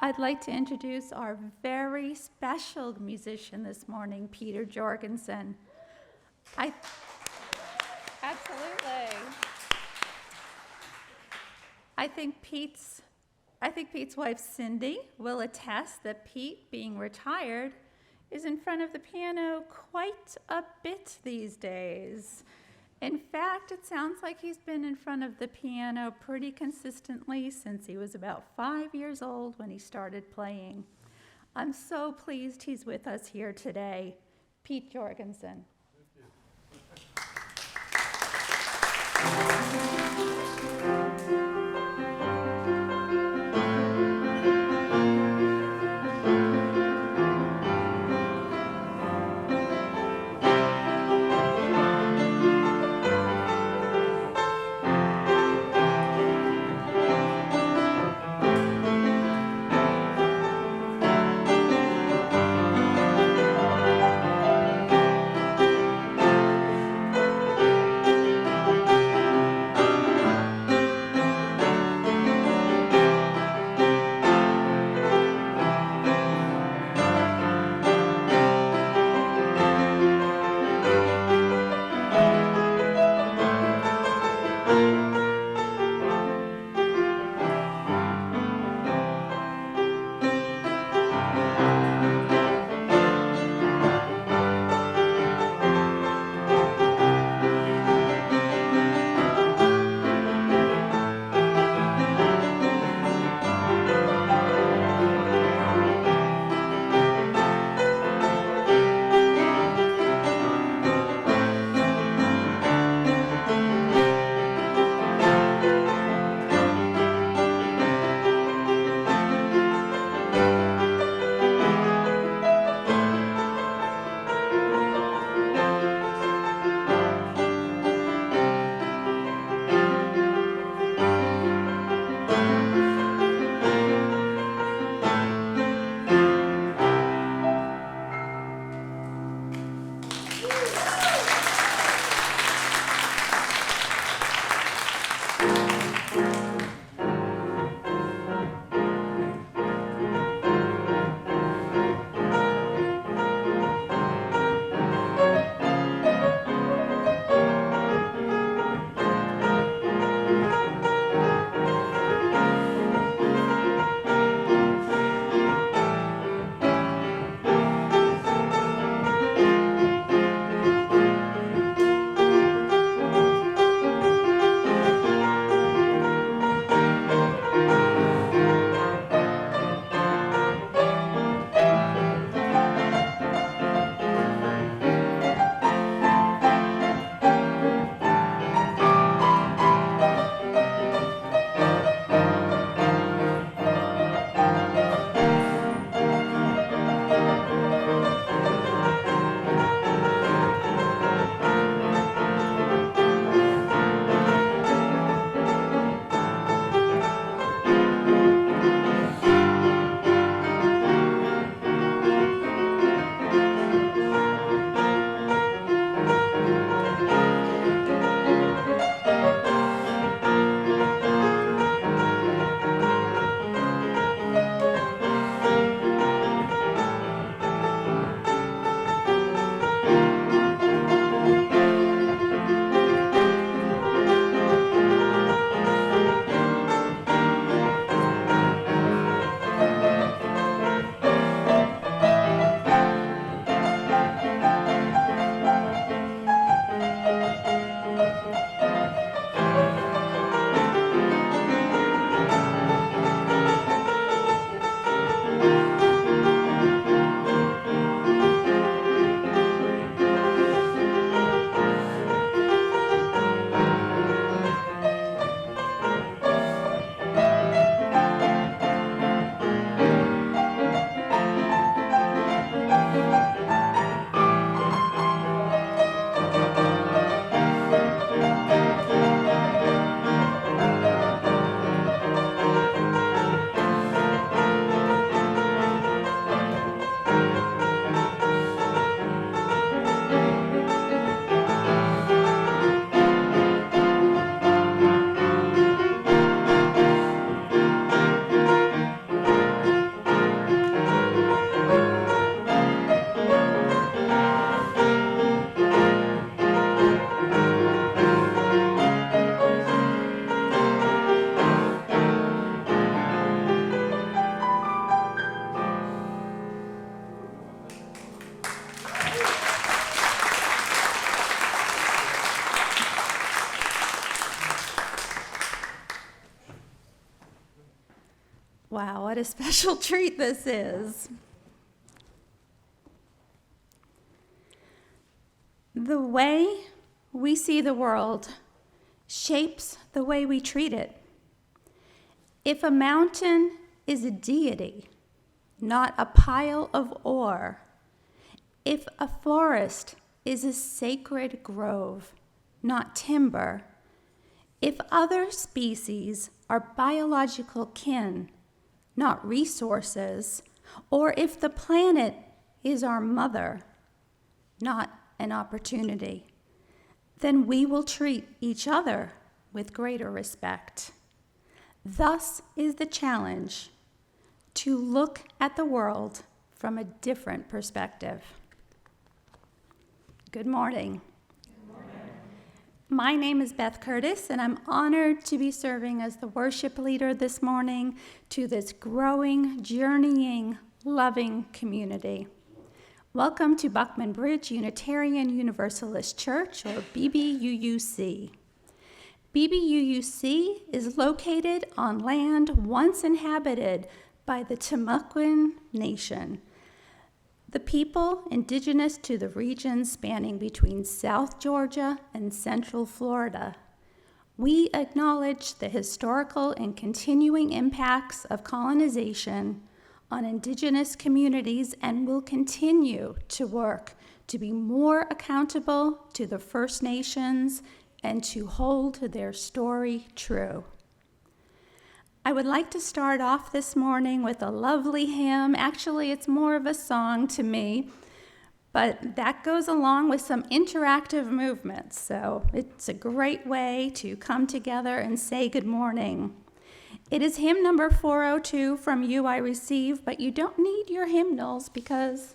I'd like to introduce our very special musician this morning, Peter Jorgensen. Absolutely. I think Pete's wife, Cindy, will attest that Pete, being retired, is in front of the piano quite a bit these days. In fact, it sounds like he's been in front of the piano pretty consistently since he was about 5 years old when he started playing. I'm so pleased he's with us here today. Pete Jorgensen. what a special treat this is. The way we see the world shapes the way we treat it. If a mountain is a deity, not a pile of ore, if a forest is a sacred grove, not timber, if other species are biological kin, not resources, or if the planet is our mother, not an opportunity, then we will treat each other with greater respect. Thus is the challenge to look at the world from a different perspective. Good morning. Good morning. My name is Beth Curtis, and I'm honored to be serving as the worship leader this morning to this growing, journeying, loving community. Welcome to Buckman Bridge Unitarian Universalist Church, or BBUUC. BBUUC is located on land once inhabited by the Timucuan Nation, the people indigenous to the region spanning between South Georgia and Central Florida. We acknowledge the historical and continuing impacts of colonization on indigenous communities and will continue to work to be more accountable to the First Nations and to hold their story true. I would like to start off this morning with a lovely hymn. Actually, it's more of a song to me, but that goes along with some interactive movements, so it's a great way to come together and say good morning. It is hymn number 402, From You I Receive, but you don't need your hymnals because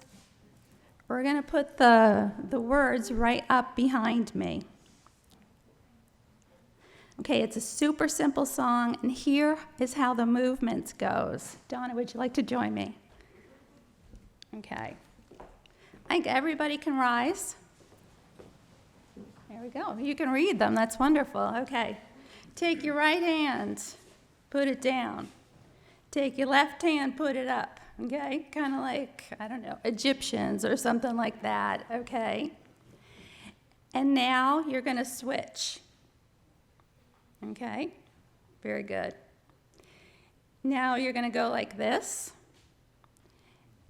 we're going to put the words right up behind me. Okay, it's a super simple song, and here is how the movement goes. Donna, would you like to join me? Okay. I think everybody can rise. There we go. You can read them. That's wonderful. Okay. Take your right hand, put it down. Take your left hand, put it up. Okay? Kind of like, I don't know, Egyptians or something like that. Okay? And now you're going to switch. Okay, very good. Now you're going to go like this,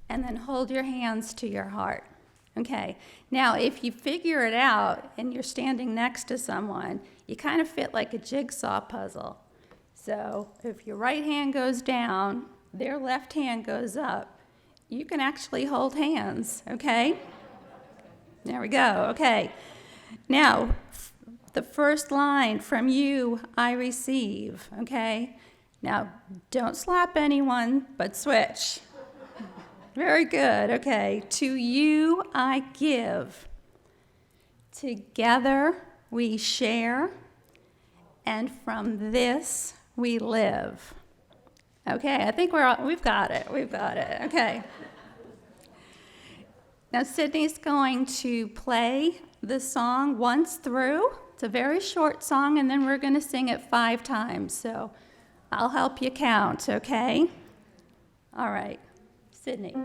and then hold your hands to your heart. Okay, now if you figure it out and you're standing next to someone, you kind of fit like a jigsaw puzzle. So if your right hand goes down, their left hand goes up, you can actually hold hands, okay? There we go, okay. Now, the first line, from you I receive, okay? Now, don't slap anyone, but switch. Very good, okay. To you I give. Together we share, and from this we live. Okay, I think we've got it, okay. Now, Sydney's going to play the song once through. It's a very short song, and then we're going to sing it 5 times. So I'll help you count, okay? All right. Sydney.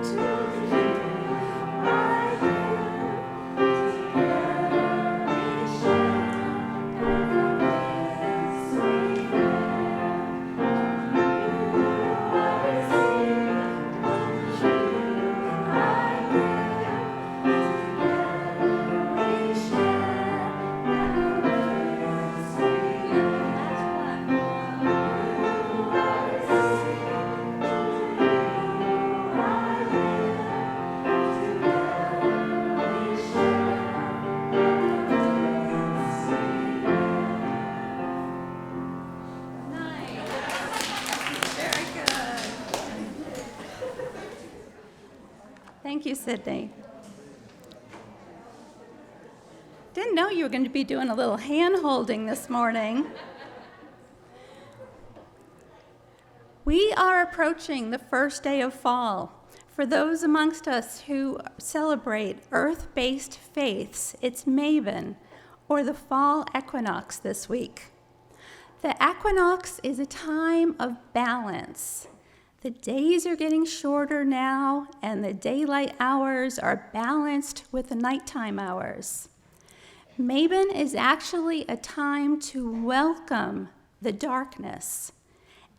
To Thank you, Sydney. Didn't know you were going to be doing a little hand-holding this morning. We are approaching the first day of fall. For those amongst us who celebrate earth-based faiths, it's Maven, or the fall equinox this week. The equinox is a time of balance. The days are getting shorter now, and the daylight hours are balanced with the nighttime hours. Maven is actually a time to welcome the darkness,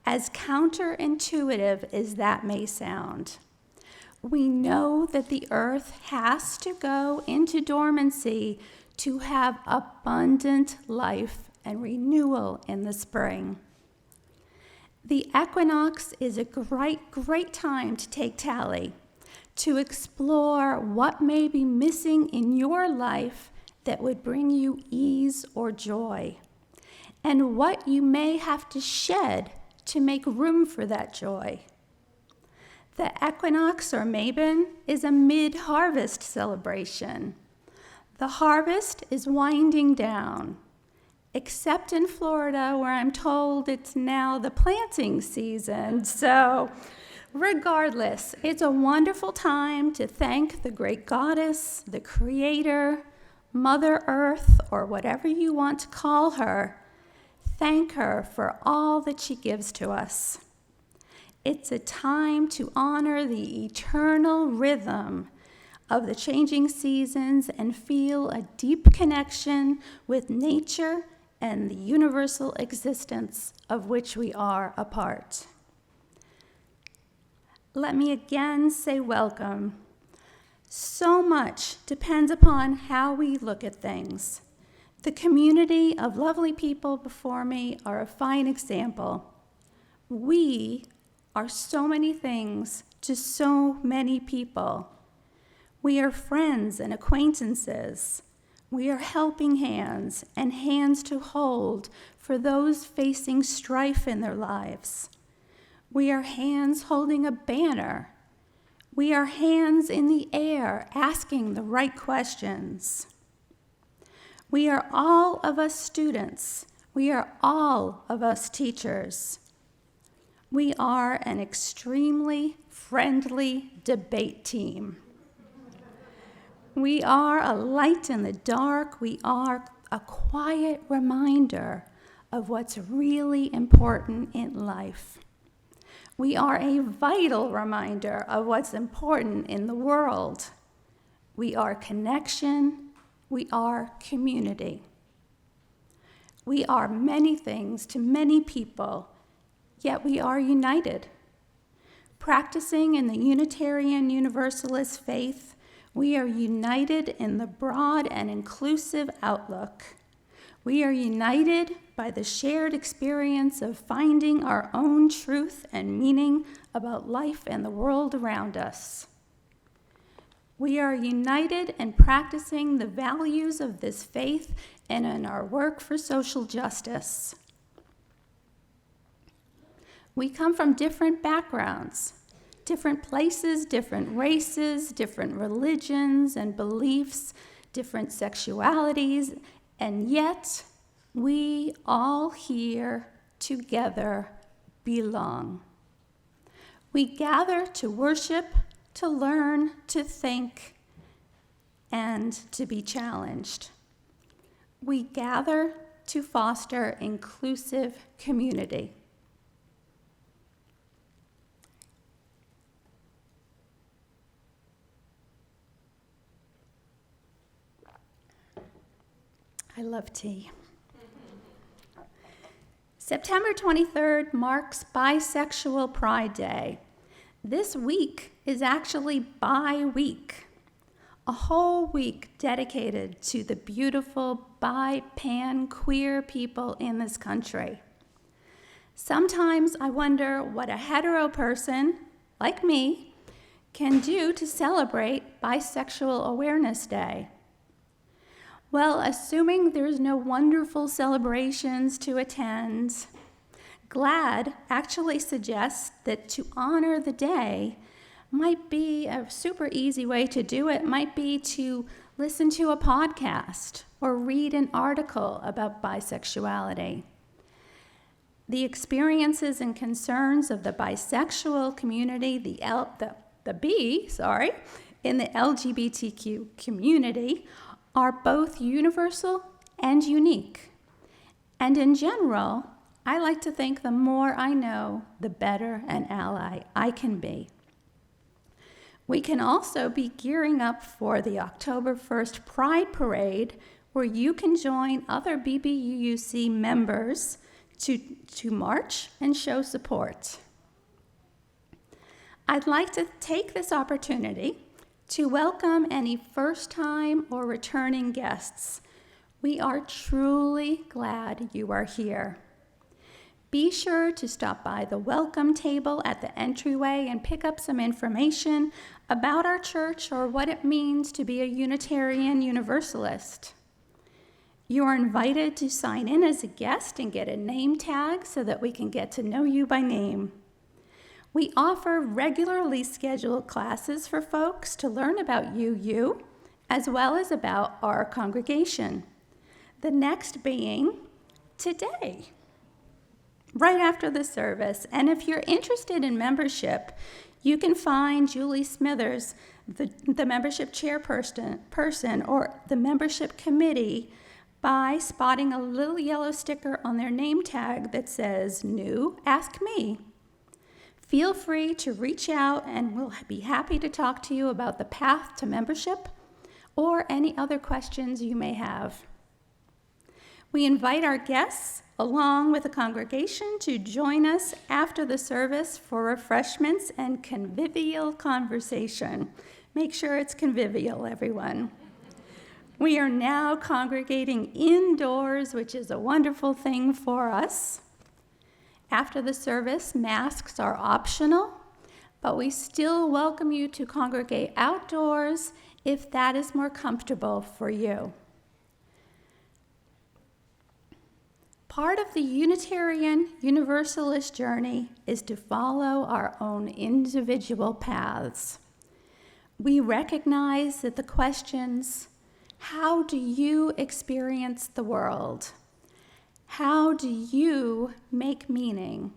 as counterintuitive as that may sound. We know that the earth has to go into dormancy to have abundant life and renewal in the spring. The equinox is a great time to take tally, to explore what may be missing in your life that would bring you ease or joy, and what you may have to shed to make room for that joy. The equinox, or Maven, is a mid-harvest celebration. The harvest is winding down, except in Florida, where I'm told it's now the planting season. So regardless, it's a wonderful time to thank the great goddess, the creator, Mother Earth, or whatever you want to call her. Thank her for all that she gives to us. It's a time to honor the eternal rhythm of the changing seasons and feel a deep connection with nature and the universal existence of which we are a part. Let me again say welcome. So much depends upon how we look at things. The community of lovely people before me are a fine example. We are so many things to so many people. We are friends and acquaintances. We are helping hands and hands to hold for those facing strife in their lives. We are hands holding a banner. We are hands in the air asking the right questions. We are all of us students. We are all of us teachers. We are an extremely friendly debate team. We are a light in the dark. We are a quiet reminder of what's really important in life. We are a vital reminder of what's important in the world. We are connection. We are community. We are many things to many people, yet we are united. Practicing in the Unitarian Universalist faith, we are united in the broad and inclusive outlook. We are united by the shared experience of finding our own truth and meaning about life and the world around us. We are united in practicing the values of this faith and in our work for social justice. We come from different backgrounds, different places, different races, different religions and beliefs, different sexualities, and yet we all here together belong. We gather to worship, to learn, to think, and to be challenged. We gather to foster inclusive community. I love tea. September 23rd marks Bisexual Pride Day. This week is actually bi-week, a whole week dedicated to the beautiful bi-pan queer people in this country. Sometimes I wonder what a hetero person, like me, can do to celebrate Bisexual Awareness Day. Well, assuming there's no wonderful celebrations to attend, GLAAD actually suggests that to honor the day, might be a super easy way to do it, might be to listen to a podcast or read an article about bisexuality. The experiences and concerns of the bisexual community, in the LGBTQ community are both universal and unique. And in general, I like to think the more I know, the better an ally I can be. We can also be gearing up for the October 1st Pride Parade, where you can join other BBUUC members to march and show support. I'd like to take this opportunity to welcome any first-time or returning guests. We are truly glad you are here. Be sure to stop by the welcome table at the entryway and pick up some information about our church or what it means to be a Unitarian Universalist. You are invited to sign in as a guest and get a name tag so that we can get to know you by name. We offer regularly scheduled classes for folks to learn about UU, as well as about our congregation. The next being today, right after the service. And if you're interested in membership, you can find Julie Smithers, the membership chairperson or the membership committee, by spotting a little yellow sticker on their name tag that says, "New, ask me." Feel free to reach out and we'll be happy to talk to you about the path to membership or any other questions you may have. We invite our guests, along with the congregation, to join us after the service for refreshments and convivial conversation. Make sure it's convivial, everyone. We are now congregating indoors, which is a wonderful thing for us. After the service, masks are optional, but we still welcome you to congregate outdoors if that is more comfortable for you. Part of the Unitarian Universalist journey is to follow our own individual paths. We recognize that the questions, how do you experience the world? How do you make meaning?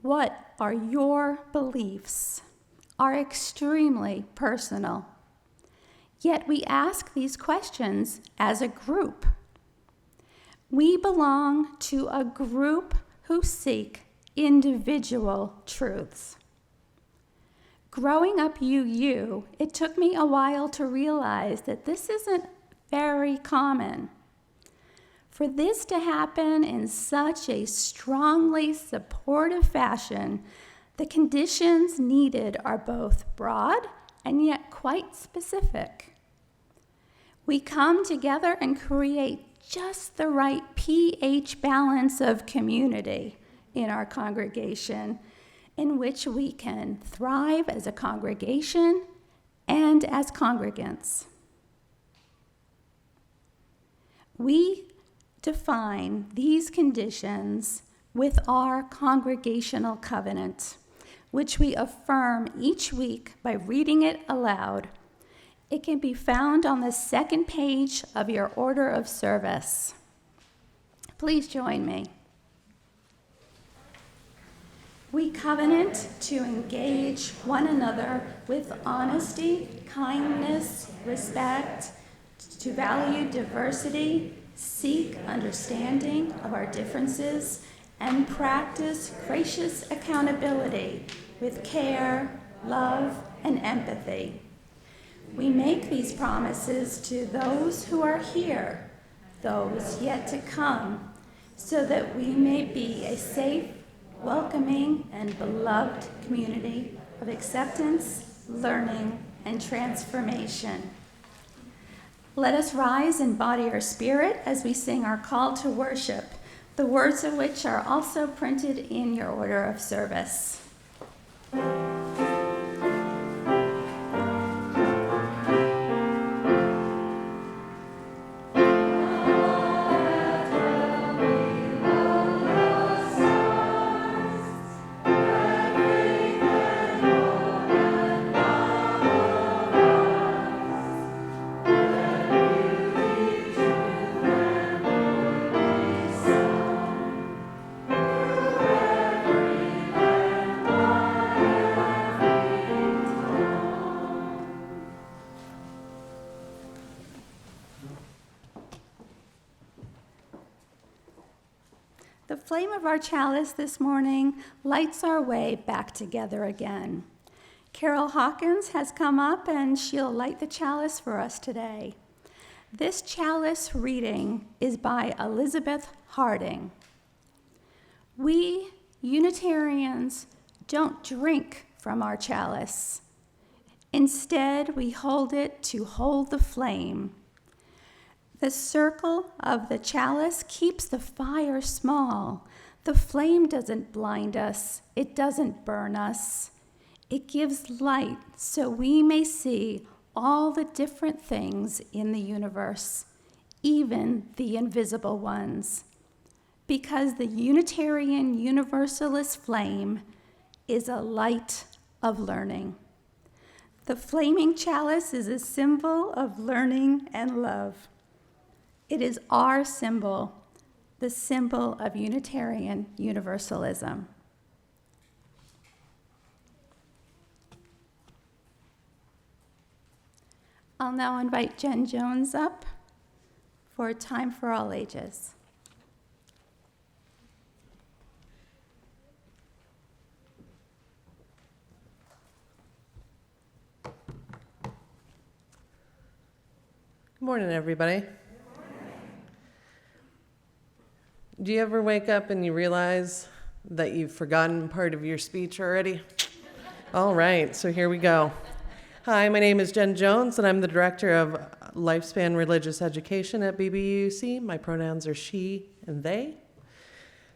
What are your beliefs? Are extremely personal. Yet we ask these questions as a group. We belong to a group who seek individual truths. Growing up UU, it took me a while to realize that this isn't very common. For this to happen in such a strongly supportive fashion, the conditions needed are both broad and yet quite specific. We come together and create just the right pH balance of community in our congregation, in which we can thrive as a congregation and as congregants. We define these conditions with our congregational covenant, which we affirm each week by reading it aloud. It can be found on the second page of your order of service. Please join me. We covenant to engage one another with honesty, kindness, respect, to value diversity, seek understanding of our differences, and practice gracious accountability with care, love, and empathy. We make these promises to those who are here, those yet to come, so that we may be a safe, welcoming, and beloved community of acceptance, learning, and transformation. Let us rise and embody our spirit as we sing our call to worship, the words of which are also printed in your order of service. The flame of our chalice this morning lights our way back together again. Carol Hawkins has come up and she'll light the chalice for us today. This chalice reading is by Elizabeth Harding. We Unitarians don't drink from our chalice. Instead, we hold it to hold the flame. The circle of the chalice keeps the fire small. The flame doesn't blind us. It doesn't burn us. It gives light so we may see all the different things in the universe, even the invisible ones. Because the Unitarian Universalist flame is a light of learning. The flaming chalice is a symbol of learning and love. It is our symbol, the symbol of Unitarian Universalism. I'll now invite Jenn Jones up for Time for All Ages. Good morning, everybody. Do you ever wake up and you realize that you've forgotten part of your speech already? All right, so here we go. Hi, my name is Jenn Jones, and I'm the Director of Lifespan Religious Education at BBUC. My pronouns are she and they.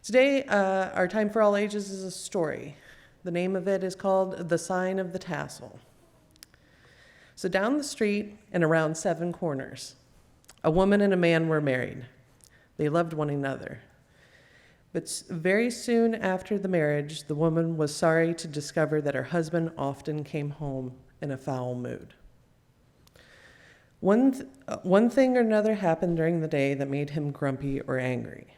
Today, our Time for All Ages is a story. The name of it is called The Sign of the Tassel. So down the street and around 7 corners, a woman and a man were married. They loved one another. But very soon after the marriage, the woman was sorry to discover that her husband often came home in a foul mood. One thing or another happened during the day that made him grumpy or angry.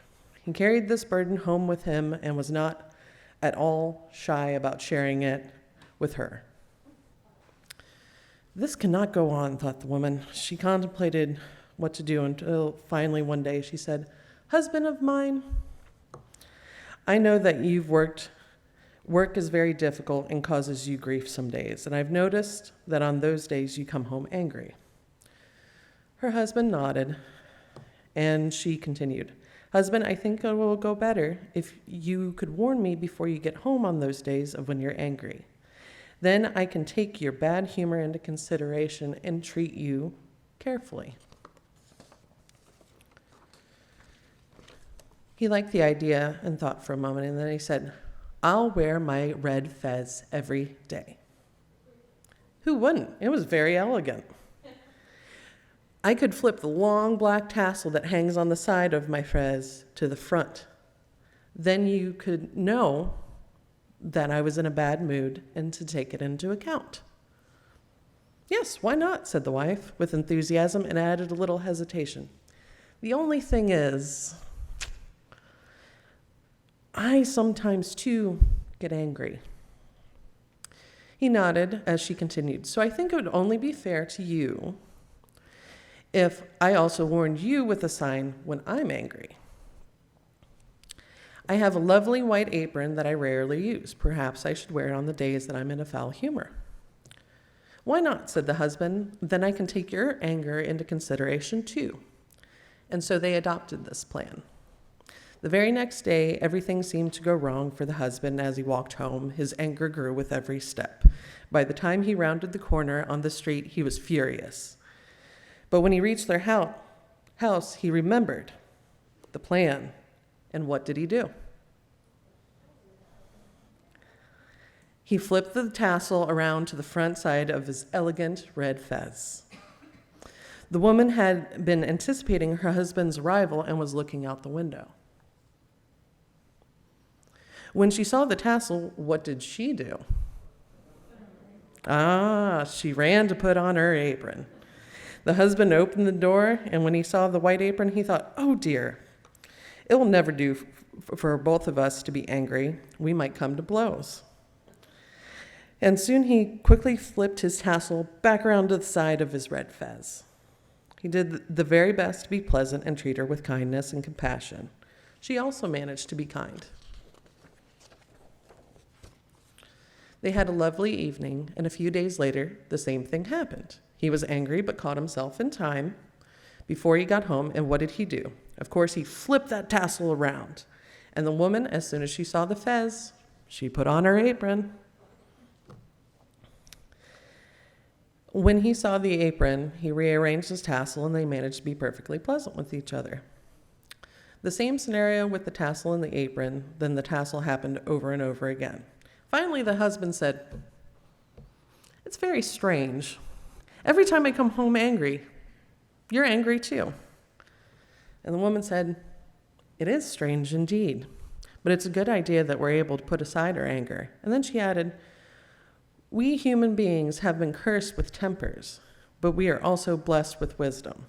He carried this burden home with him and was not at all shy about sharing it with her. This cannot go on, thought the woman. She contemplated what to do until finally one day she said, "Husband of mine, I know that work is very difficult and causes you grief some days, and I've noticed that on those days you come home angry." Her husband nodded, and she continued, "Husband, I think it will go better if you could warn me before you get home on those days of when you're angry. Then I can take your bad humor into consideration and treat you carefully." He liked the idea and thought for a moment, and then he said, "I'll wear my red fez every day." Who wouldn't? It was very elegant. I could flip the long black tassel that hangs on the side of my fez to the front. Then you could know that I was in a bad mood and to take it into account. "Yes, why not?" said the wife with enthusiasm and added a little hesitation. "The only thing is, I sometimes, too, get angry." He nodded as she continued, "So I think it would only be fair to you if I also warned you with a sign when I'm angry. I have a lovely white apron that I rarely use. Perhaps I should wear it on the days that I'm in a foul humor." "Why not?" said the husband. "Then I can take your anger into consideration, too." And so they adopted this plan. The very next day, everything seemed to go wrong for the husband as he walked home. His anger grew with every step. By the time he rounded the corner on the street, he was furious. But when he reached their house, he remembered the plan. And what did he do? He flipped the tassel around to the front side of his elegant red fez. The woman had been anticipating her husband's arrival and was looking out the window. When she saw the tassel, what did she do? She ran to put on her apron. The husband opened the door, and when he saw the white apron, he thought, "Oh dear, it will never do for both of us to be angry. We might come to blows." And soon he quickly flipped his tassel back around to the side of his red fez. He did the very best to be pleasant and treat her with kindness and compassion. she also managed to be kind. They had a lovely evening, and a few days later, the same thing happened. He was angry but caught himself in time before he got home, and what did he do? Of course, he flipped that tassel around. And the woman, as soon as she saw the fez, she put on her apron. When he saw the apron, he rearranged his tassel, and they managed to be perfectly pleasant with each other. The same scenario with the tassel and the apron, then the tassel happened over and over again. Finally, the husband said, "It's very strange. Every time I come home angry, you're angry too." And the woman said, "It is strange indeed, but it's a good idea that we're able to put aside our anger." And then she added, "We human beings have been cursed with tempers, but we are also blessed with wisdom.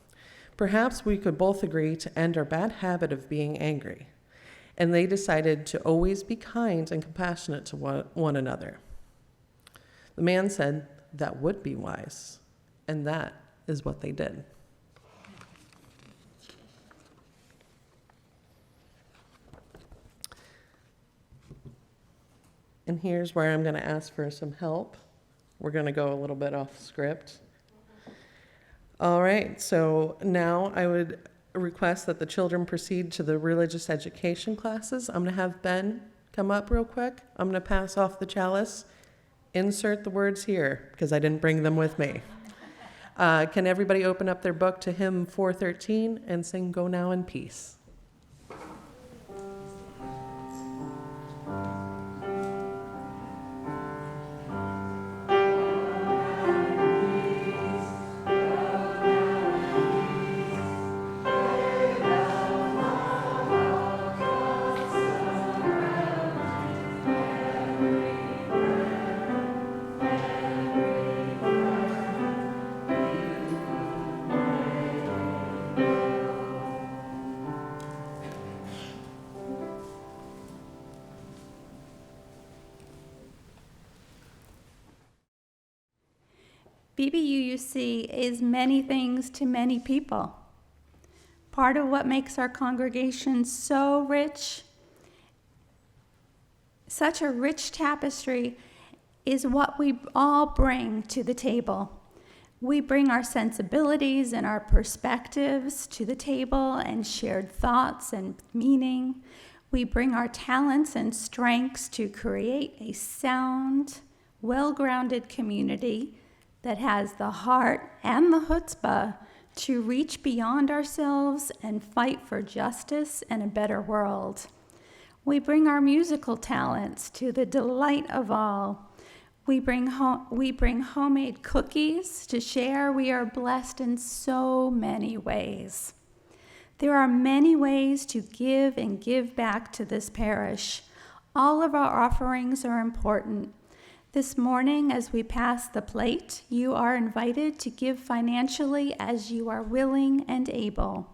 Perhaps we could both agree to end our bad habit of being angry." And they decided to always be kind and compassionate to one another. The man said that would be wise, and that is what they did. And here's where I'm going to ask for some help. We're going to go a little bit off script. All right, so now I would request that the children proceed to the religious education classes. I'm going to have Ben come up real quick. I'm going to pass off the chalice. Insert the words here, because I didn't bring them with me. Can everybody open up their book to hymn 413 and sing "Go Now in Peace"? BBU, you see, is many things to many people. Part of what makes our congregation so rich, such a rich tapestry, is what we all bring to the table. We bring our sensibilities and our perspectives to the table and shared thoughts and meaning. We bring our talents and strengths to create a sound, well-grounded community that has the heart and the chutzpah to reach beyond ourselves and fight for justice and a better world. We bring our musical talents to the delight of all. We bring homemade cookies to share. We are blessed in so many ways. There are many ways to give and give back to this parish. All of our offerings are important. This morning, as we pass the plate, you are invited to give financially as you are willing and able.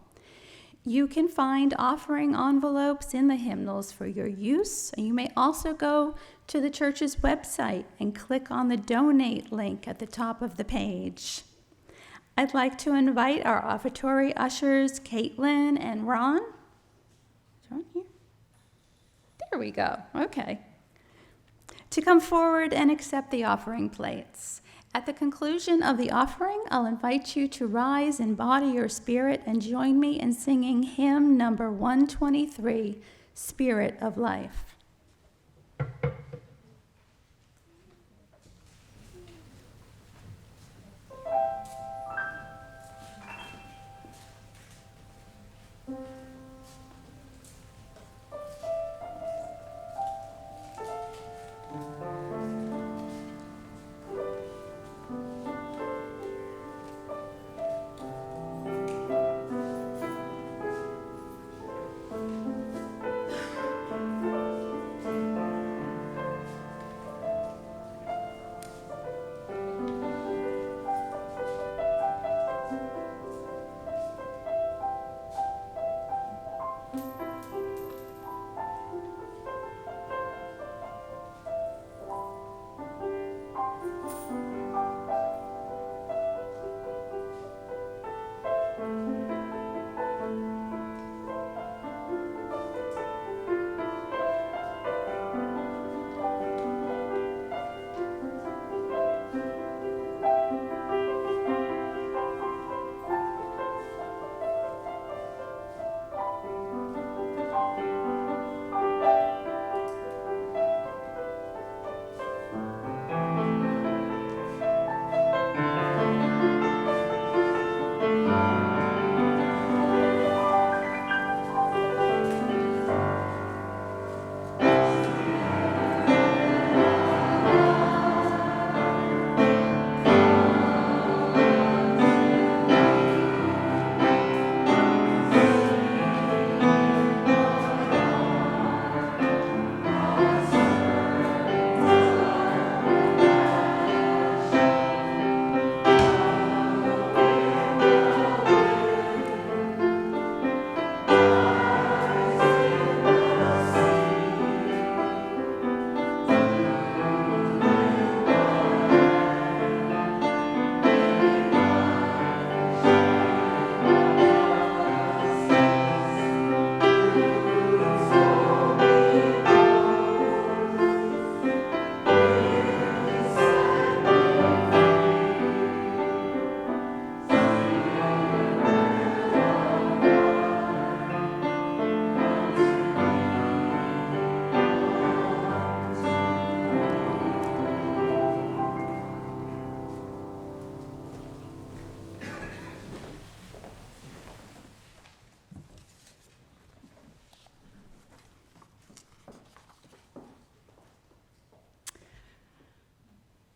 You can find offering envelopes in the hymnals for your use. You may also go to the church's website and click on the donate link at the top of the page. I'd like to invite our offertory ushers, Caitlin and Ron. Is Ron here? There we go. Okay. To come forward and accept the offering plates. At the conclusion of the offering, I'll invite you to rise in body or spirit and join me in singing hymn number 123, Spirit of Life.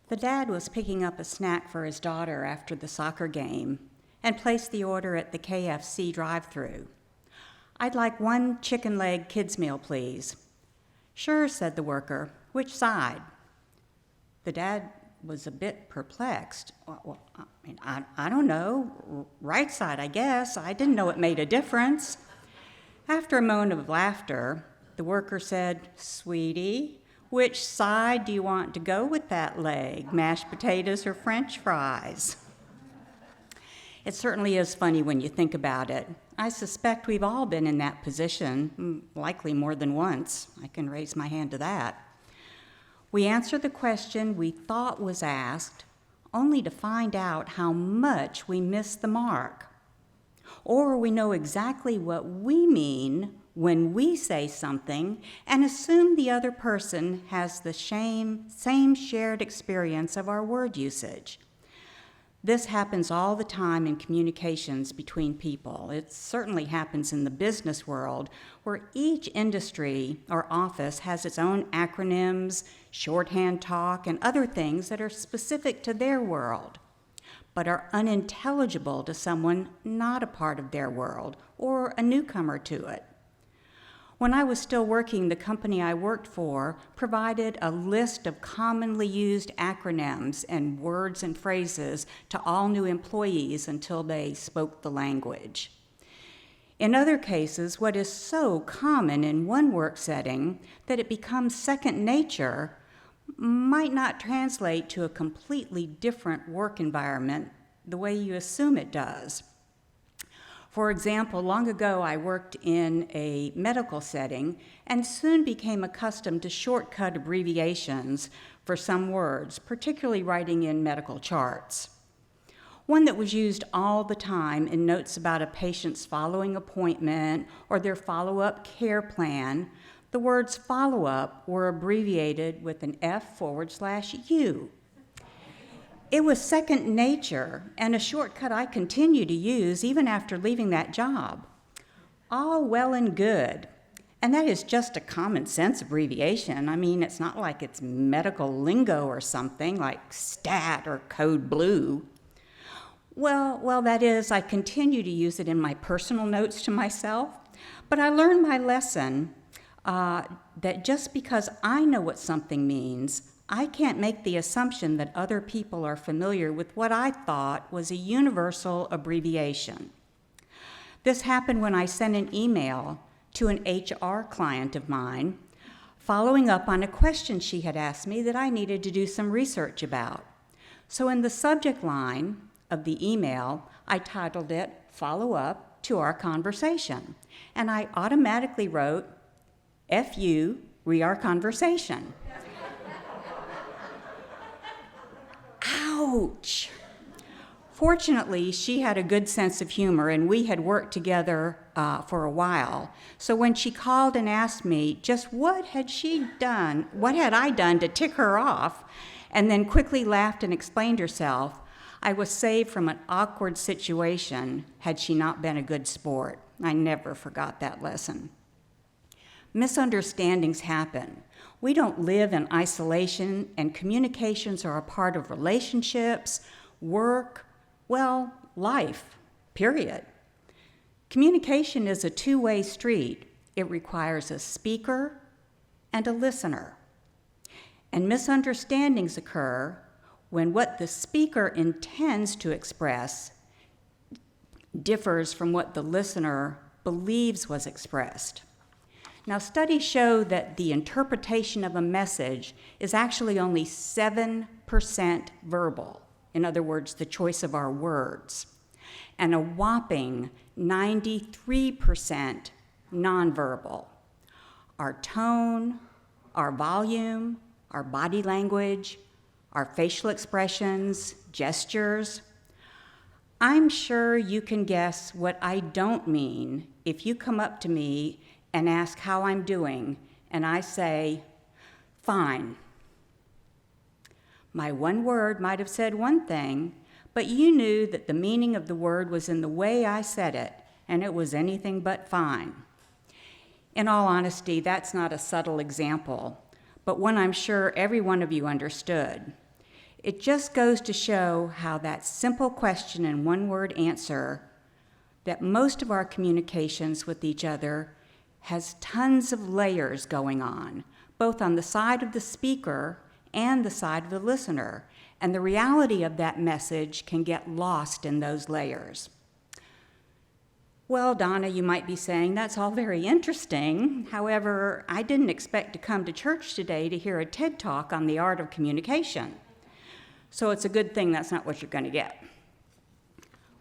The dad was picking up a snack for his daughter after the soccer game and placed the order at the KFC drive-thru. "I'd like 1 chicken leg kids meal, please." "Sure," said the worker. "Which side?" The dad was a bit perplexed. I don't know. Right side, I guess. I didn't know it made a difference." After a moment of laughter, the worker said, "Sweetie, which side do you want to go with that leg, mashed potatoes or French fries?" It certainly is funny when you think about it. I suspect we've all been in that position, likely more than once. I can raise my hand to that. We answer the question we thought was asked, only to find out how much we missed the mark. Or we know exactly what we mean when we say something and assume the other person has the same shared experience of our word usage. This happens all the time in communications between people. It certainly happens in the business world, where each industry or office has its own acronyms, shorthand talk, and other things that are specific to their world, but are unintelligible to someone not a part of their world or a newcomer to it. When I was still working, the company I worked for provided a list of commonly used acronyms and words and phrases to all new employees until they spoke the language. In other cases, what is so common in one work setting that it becomes second nature might not translate to a completely different work environment the way you assume it does. For example, long ago I worked in a medical setting and soon became accustomed to shortcut abbreviations for some words, particularly writing in medical charts. One that was used all the time in notes about a patient's following appointment or their follow-up care plan, the words follow-up were abbreviated with an F/U. It was second nature and a shortcut I continue to use even after leaving that job. All well and good, and that is just a common sense abbreviation. I mean, it's not like it's medical lingo or something like STAT or Code Blue. Well, that is, I continue to use it in my personal notes to myself, but I learned my lesson that just because I know what something means, I can't make the assumption that other people are familiar with what I thought was a universal abbreviation. This happened when I sent an email to an HR client of mine, following up on a question she had asked me that I needed to do some research about. So in the subject line of the email, I titled it "Follow Up to Our Conversation," and I automatically wrote, "FU, re our conversation." Ouch! Fortunately, she had a good sense of humor, and we had worked together for a while. So when she called and asked me just what had I done to tick her off, and then quickly laughed and explained herself, I was saved from an awkward situation had she not been a good sport. I never forgot that lesson. Misunderstandings happen. We don't live in isolation, and communications are a part of relationships, work, life, period. Communication is a two-way street. It requires a speaker and a listener. And misunderstandings occur when what the speaker intends to express differs from what the listener believes was expressed. Now, studies show that the interpretation of a message is actually only 7% verbal, in other words, the choice of our words, and a whopping 93% nonverbal. Our tone, our volume, our body language, our facial expressions, gestures. I'm sure you can guess what I don't mean if you come up to me and ask how I'm doing, and I say, "Fine." My one word might have said one thing, but you knew that the meaning of the word was in the way I said it, and it was anything but fine. In all honesty, that's not a subtle example, but one I'm sure every one of you understood. It just goes to show how that simple question and one-word answer that most of our communications with each other has tons of layers going on, both on the side of the speaker and the side of the listener, and the reality of that message can get lost in those layers. Well, Donna, you might be saying, that's all very interesting. However, I didn't expect to come to church today to hear a TED Talk on the art of communication. So it's a good thing that's not what you're going to get.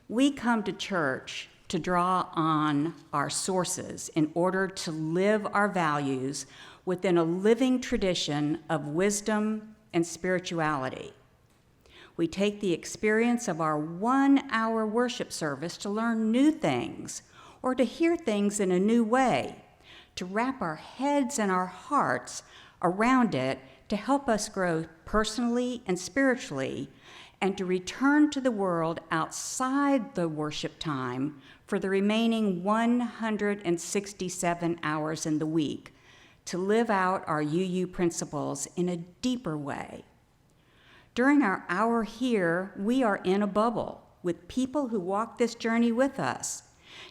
We come to church to draw on our sources in order to live our values within a living tradition of wisdom and spirituality. We take the experience of our 1-hour worship service to learn new things or to hear things in a new way, to wrap our heads and our hearts around it to help us grow personally and spiritually, and to return to the world outside the worship time for the remaining 167 hours in the week to live out our UU principles in a deeper way. During our hour here, we are in a bubble with people who walk this journey with us.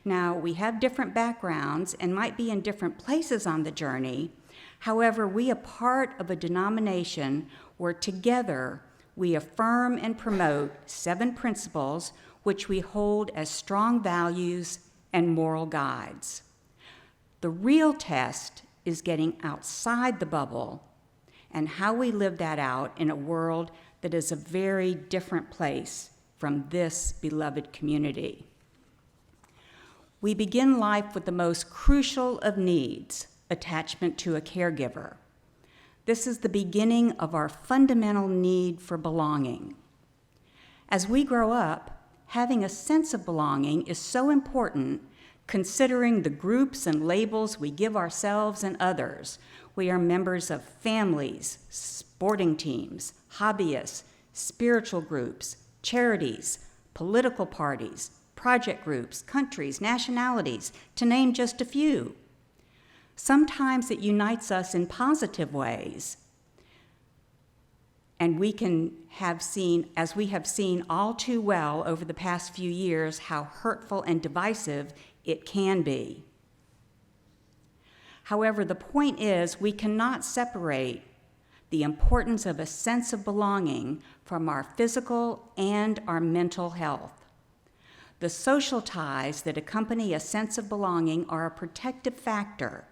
Now, we have different backgrounds and might be in different places on the journey. However, we are part of a denomination where together we affirm and promote 7 principles which we hold as strong values and moral guides. The real test is getting outside the bubble and how we live that out in a world that is a very different place from this beloved community. We begin life with the most crucial of needs, attachment to a caregiver. This is the beginning of our fundamental need for belonging. As we grow up, having a sense of belonging is so important, considering the groups and labels we give ourselves and others. We are members of families, sporting teams, hobbyists, spiritual groups, charities, political parties, project groups, countries, nationalities, to name just a few. Sometimes it unites us in positive ways, and we can have seen, as we have seen all too well over the past few years, how hurtful and divisive it can be. However, the point is we cannot separate the importance of a sense of belonging from our physical and our mental health. The social ties that accompany a sense of belonging are a protective factor.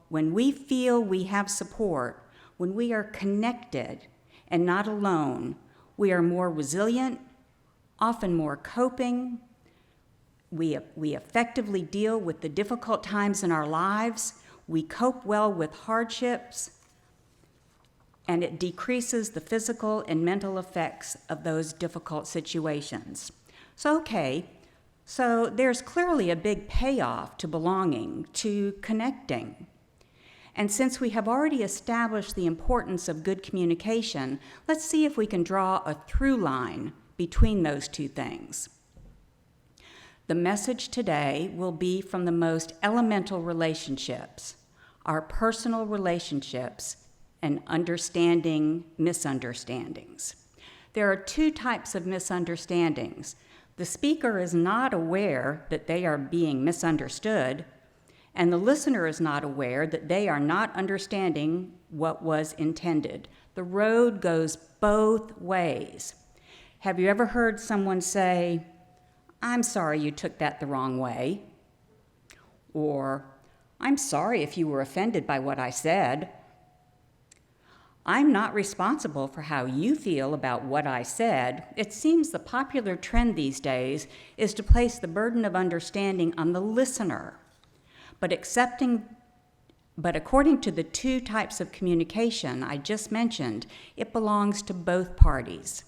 When we feel we have support, when we are connected and not alone, we are more resilient, often more coping. We effectively deal with the difficult times in our lives. We cope well with hardships, and it decreases the physical and mental effects of those difficult situations. So there's clearly a big payoff to belonging, to connecting. And since we have already established the importance of good communication, let's see if we can draw a through line between those two things. The message today will be from the most elemental relationships, our personal relationships, and understanding misunderstandings. There are 2 types of misunderstandings. The speaker is not aware that they are being misunderstood, and the listener is not aware that they are not understanding what was intended. The road goes both ways. Have you ever heard someone say, "I'm sorry you took that the wrong way," or "I'm sorry if you were offended by what I said"? "I'm not responsible for how you feel about what I said." It seems the popular trend these days is to place the burden of understanding on the listener. But according to the 2 types of communication I just mentioned, it belongs to both parties.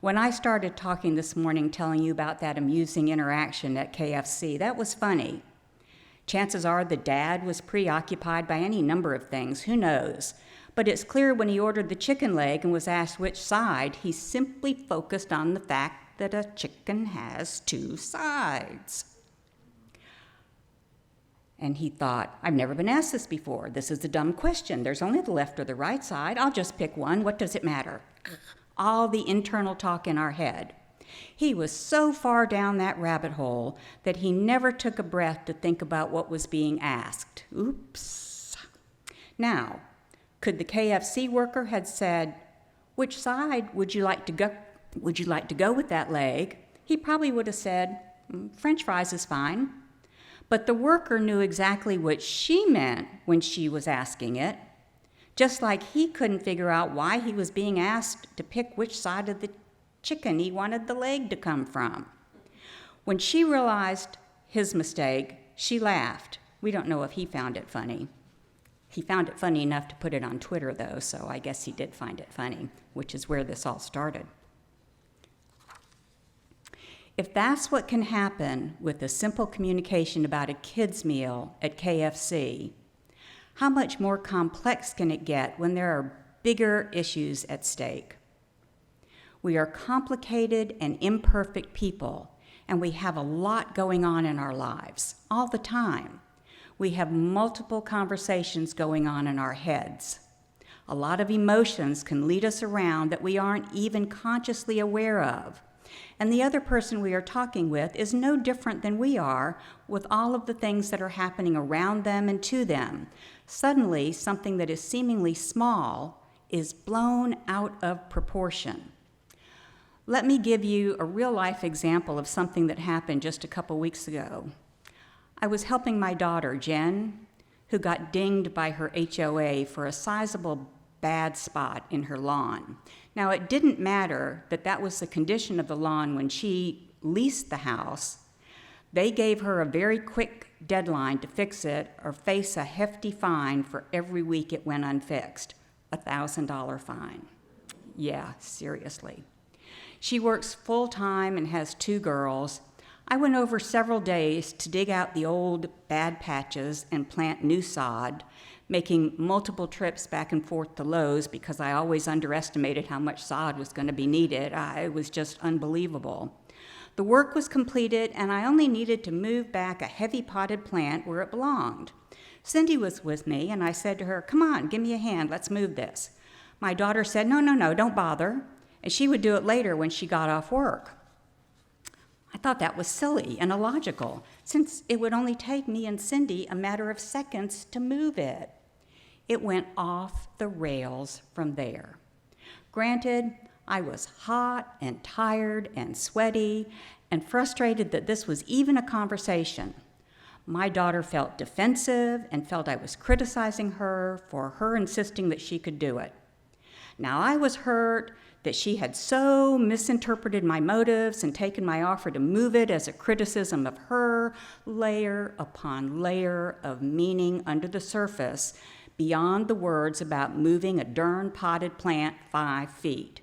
When I started talking this morning, telling you about that amusing interaction at KFC, that was funny. Chances are the dad was preoccupied by any number of things, who knows? But it's clear when he ordered the chicken leg and was asked which side, he simply focused on the fact that a chicken has 2 sides. And he thought, "I've never been asked this before. This is a dumb question. There's only the left or the right side. I'll just pick one. What does it matter?" all the internal talk in our head. He was so far down that rabbit hole that he never took a breath to think about what was being asked. Oops. Now, could the KFC worker had said, "Which side would you like to go with that leg?" He probably would have said, "French fries is fine." But the worker knew exactly what she meant when she was asking it, just like he couldn't figure out why he was being asked to pick which side of the chicken he wanted the leg to come from. When she realized his mistake, she laughed. We don't know if he found it funny. He found it funny enough to put it on Twitter, though, so I guess he did find it funny, which is where this all started. If that's what can happen with a simple communication about a kid's meal at KFC, how much more complex can it get when there are bigger issues at stake? We are complicated and imperfect people, and we have a lot going on in our lives all the time. We have multiple conversations going on in our heads. A lot of emotions can lead us around that we aren't even consciously aware of. And the other person we are talking with is no different than we are with all of the things that are happening around them and to them. Suddenly, something that is seemingly small is blown out of proportion. Let me give you a real-life example of something that happened just a couple weeks ago. I was helping my daughter, Jenn, who got dinged by her HOA for a sizable bad spot in her lawn. Now, it didn't matter that that was the condition of the lawn when she leased the house. They gave her a very quick deadline to fix it or face a hefty fine for every week it went unfixed, $1,000 fine. Yeah, seriously. She works full-time and has 2 girls. I went over several days to dig out the old bad patches and plant new sod, making multiple trips back and forth to Lowe's because I always underestimated how much sod was going to be needed. It was just unbelievable. The work was completed, and I only needed to move back a heavy potted plant where it belonged. Cindy was with me, and I said to her, "Come on, give me a hand, let's move this." My daughter said, No, don't bother, and she would do it later when she got off work. I thought that was silly and illogical, since it would only take me and Cindy a matter of seconds to move it. It went off the rails from there. Granted, I was hot and tired and sweaty and frustrated that this was even a conversation. My daughter felt defensive and felt I was criticizing her for her insisting that she could do it. Now, I was hurt that she had so misinterpreted my motives and taken my offer to move it as a criticism of her, layer upon layer of meaning under the surface, beyond the words about moving a darn potted plant 5 feet.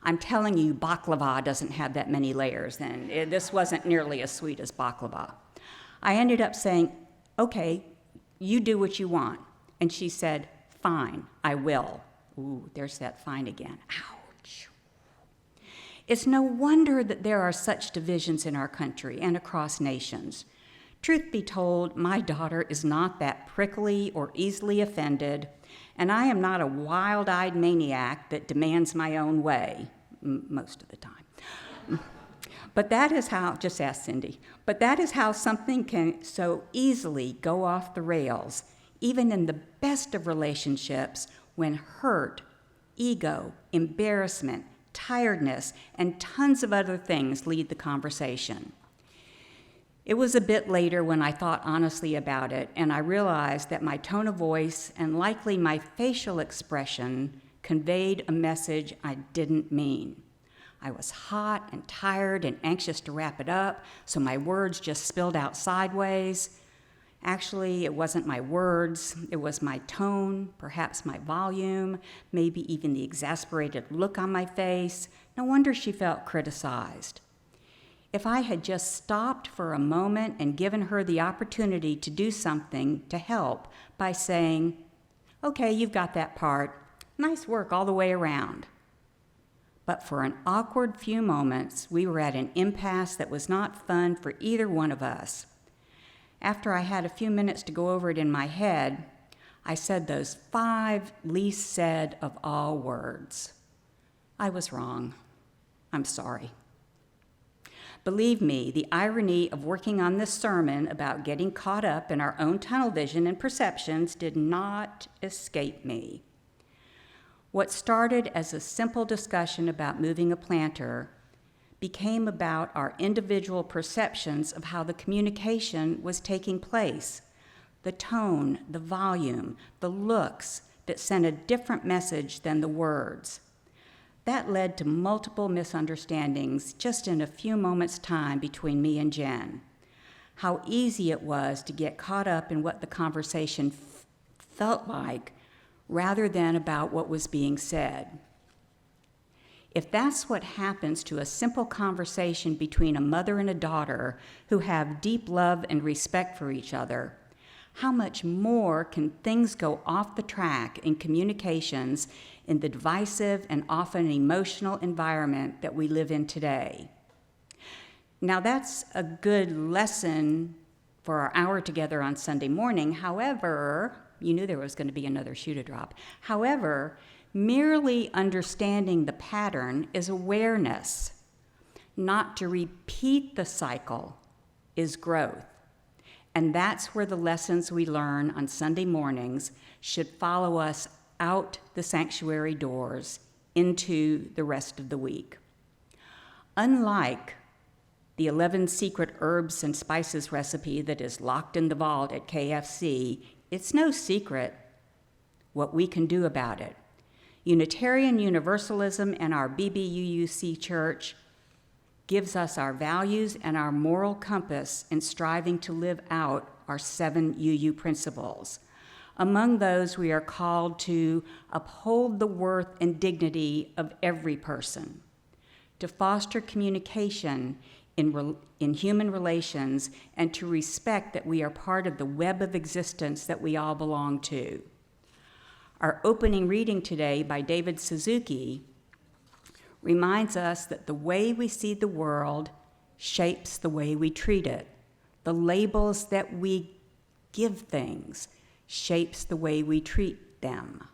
I'm telling you, baklava doesn't have that many layers, and this wasn't nearly as sweet as baklava. I ended up saying, "Okay, you do what you want." And she said, "Fine, I will." Ooh, there's that fine again. Ouch. It's no wonder that there are such divisions in our country and across nations. Truth be told, my daughter is not that prickly or easily offended, and I am not a wild-eyed maniac that demands my own way, most of the time. But that is how, just ask Cindy, but that is how something can so easily go off the rails, even in the best of relationships, when hurt, ego, embarrassment, tiredness, and tons of other things lead the conversation. It was a bit later when I thought honestly about it, and I realized that my tone of voice and likely my facial expression conveyed a message I didn't mean. I was hot and tired and anxious to wrap it up, so my words just spilled out sideways. Actually, it wasn't my words, it was my tone, perhaps my volume, maybe even the exasperated look on my face. No wonder she felt criticized. If I had just stopped for a moment and given her the opportunity to do something to help by saying, "Okay, you've got that part. Nice work all the way around." But for an awkward few moments, we were at an impasse that was not fun for either one of us. After I had a few minutes to go over it in my head, I said those 5 least said of all words. I was wrong. I'm sorry. Believe me, the irony of working on this sermon about getting caught up in our own tunnel vision and perceptions did not escape me. What started as a simple discussion about moving a planter became about our individual perceptions of how the communication was taking place, the tone, the volume, the looks that sent a different message than the words. That led to multiple misunderstandings just in a few moments' time between me and Jenn. How easy it was to get caught up in what the conversation felt like rather than about what was being said. If that's what happens to a simple conversation between a mother and a daughter who have deep love and respect for each other, how much more can things go off the track in communications in the divisive and often emotional environment that we live in today? Now, that's a good lesson for our hour together on Sunday morning. However, you knew there was going to be another shoe to drop. However, merely understanding the pattern is awareness. Not to repeat the cycle is growth. And that's where the lessons we learn on Sunday mornings should follow us out the sanctuary doors into the rest of the week. Unlike the 11 secret herbs and spices recipe that is locked in the vault at KFC, it's no secret what we can do about it. Unitarian Universalism and our BBUUC Church gives us our values and our moral compass in striving to live out our 7 UU principles. Among those, we are called to uphold the worth and dignity of every person, to foster communication in human relations, and to respect that we are part of the web of existence that we all belong to. Our opening reading today by David Suzuki reminds us that the way we see the world shapes the way we treat it. The labels that we give things shapes the way we treat them.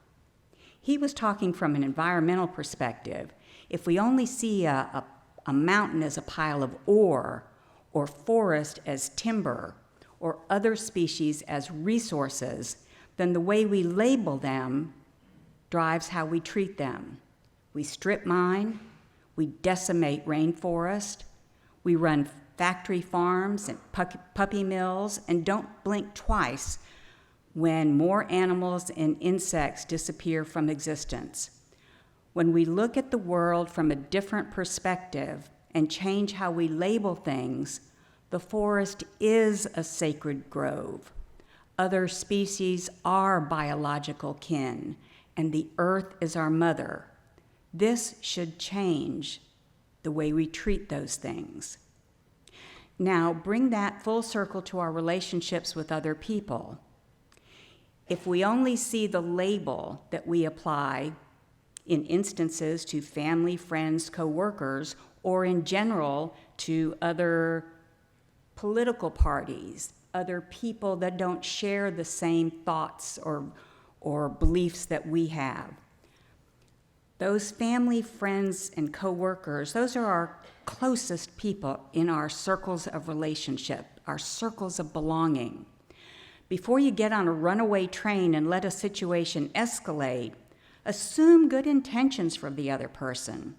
He was talking from an environmental perspective. If we only see a mountain as a pile of ore, or forest as timber, or other species as resources, then the way we label them drives how we treat them. We strip mine, we decimate rainforest, we run factory farms and puppy mills, and don't blink twice when more animals and insects disappear from existence. When we look at the world from a different perspective and change how we label things, the forest is a sacred grove. Other species are biological kin, and the earth is our mother. This should change the way we treat those things. Now, bring that full circle to our relationships with other people. If we only see the label that we apply in instances to family, friends, co-workers, or in general to other political parties, other people that don't share the same thoughts or beliefs that we have, those family, friends, and co-workers, those are our closest people in our circles of relationship, our circles of belonging. Before you get on a runaway train and let a situation escalate, assume good intentions from the other person.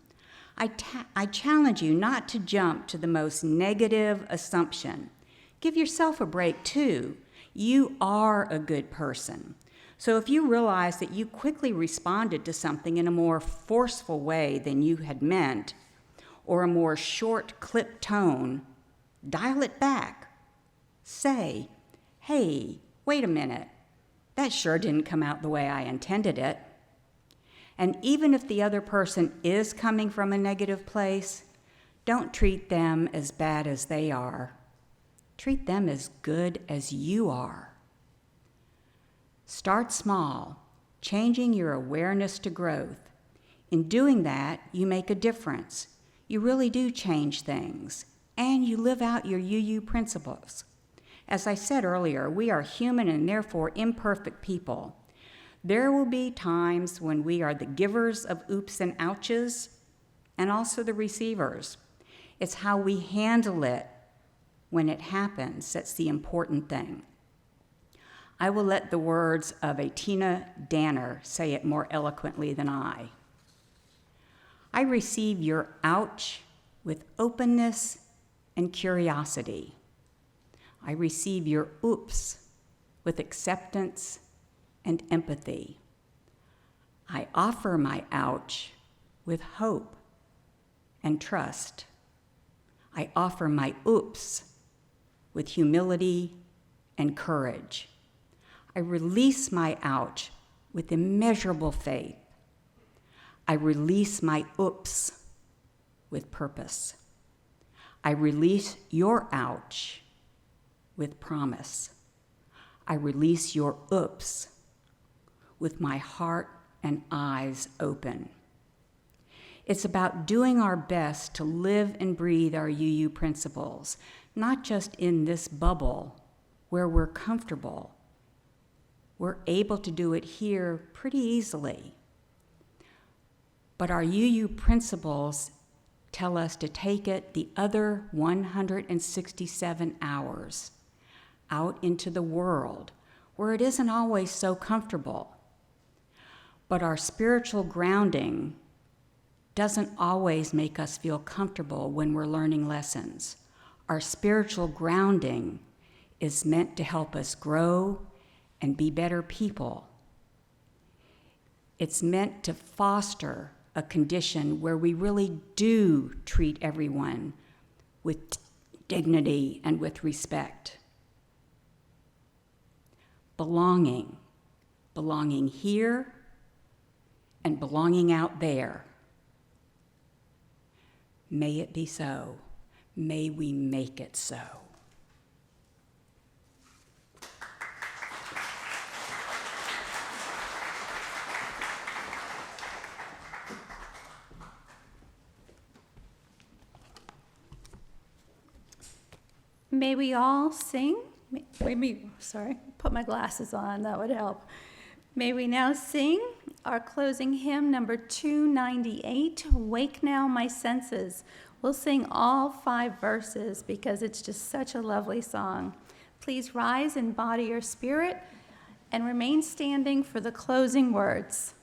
I challenge you not to jump to the most negative assumption. Give yourself a break, too. You are a good person. So if you realize that you quickly responded to something in a more forceful way than you had meant, or a more short, clipped tone, dial it back. Say, hey, wait a minute. That sure didn't come out the way I intended it. And even if the other person is coming from a negative place, don't treat them as bad as they are. Treat them as good as you are. Start small, changing your awareness to growth. In doing that, you make a difference. You really do change things, and you live out your UU principles. As I said earlier, we are human and therefore imperfect people. There will be times when we are the givers of oops and ouches and also the receivers. It's how we handle it when it happens that's the important thing. I will let the words of a Tina Danner say it more eloquently than I. I receive your ouch with openness and curiosity. I receive your oops with acceptance and empathy. I offer my ouch with hope and trust. I offer my oops with humility and courage. I release my ouch with immeasurable faith. I release my oops with purpose. I release your ouch with promise. I release your oops with my heart and eyes open. It's about doing our best to live and breathe our UU principles, not just in this bubble where we're comfortable. We're able to do it here pretty easily. But our UU principles tell us to take it the other 167 hours out into the world where it isn't always so comfortable. But our spiritual grounding doesn't always make us feel comfortable when we're learning lessons. Our spiritual grounding is meant to help us grow and be better people. It's meant to foster a condition where we really do treat everyone with dignity and with respect. Belonging here and belonging out there. May it be so. May we make it so. May we all sing? Put my glasses on, that would help. May we now sing our closing hymn, number 298, Wake Now My Senses. We'll sing all 5 verses because it's just such a lovely song. Please rise in body or spirit and remain standing for the closing words.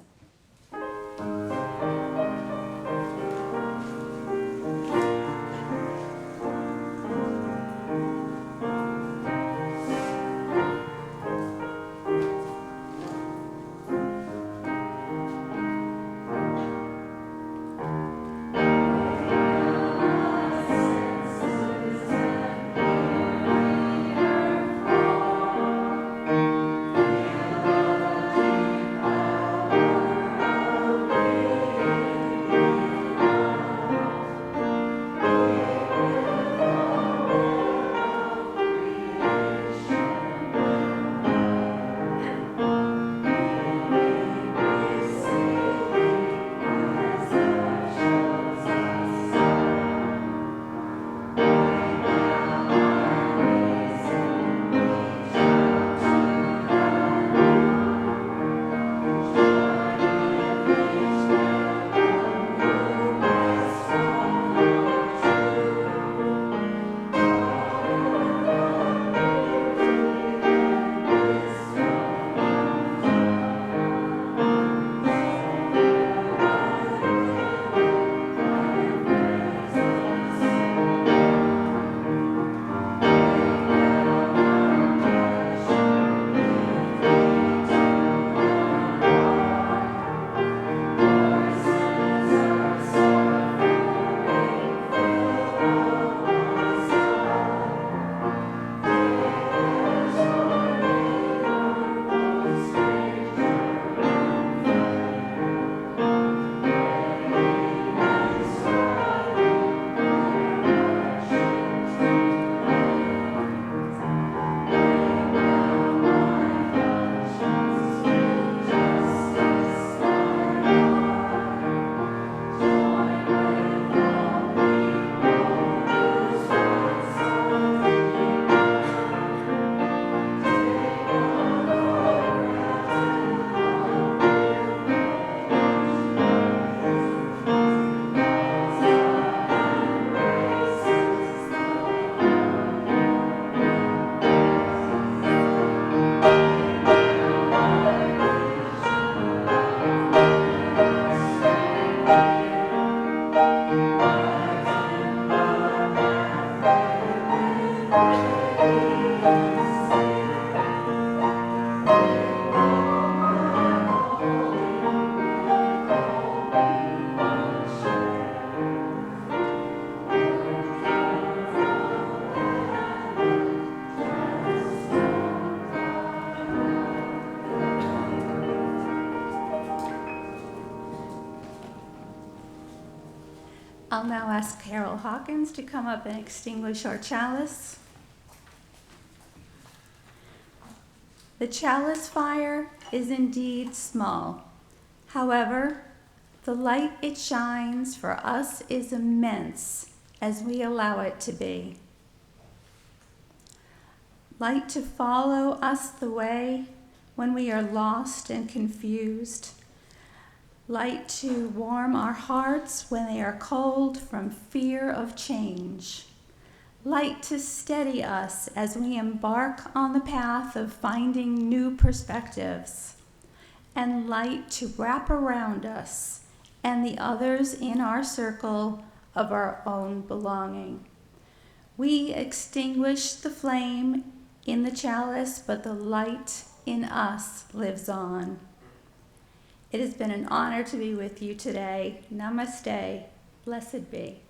I'll now ask Carol Hawkins to come up and extinguish our chalice. The chalice fire is indeed small. However, the light it shines for us is immense as we allow it to be. Light to follow us the way when we are lost and confused. Light to warm our hearts when they are cold from fear of change. Light to steady us as we embark on the path of finding new perspectives. And light to wrap around us and the others in our circle of our own belonging. We extinguish the flame in the chalice, but the light in us lives on. It has been an honor to be with you today. Namaste. Blessed be.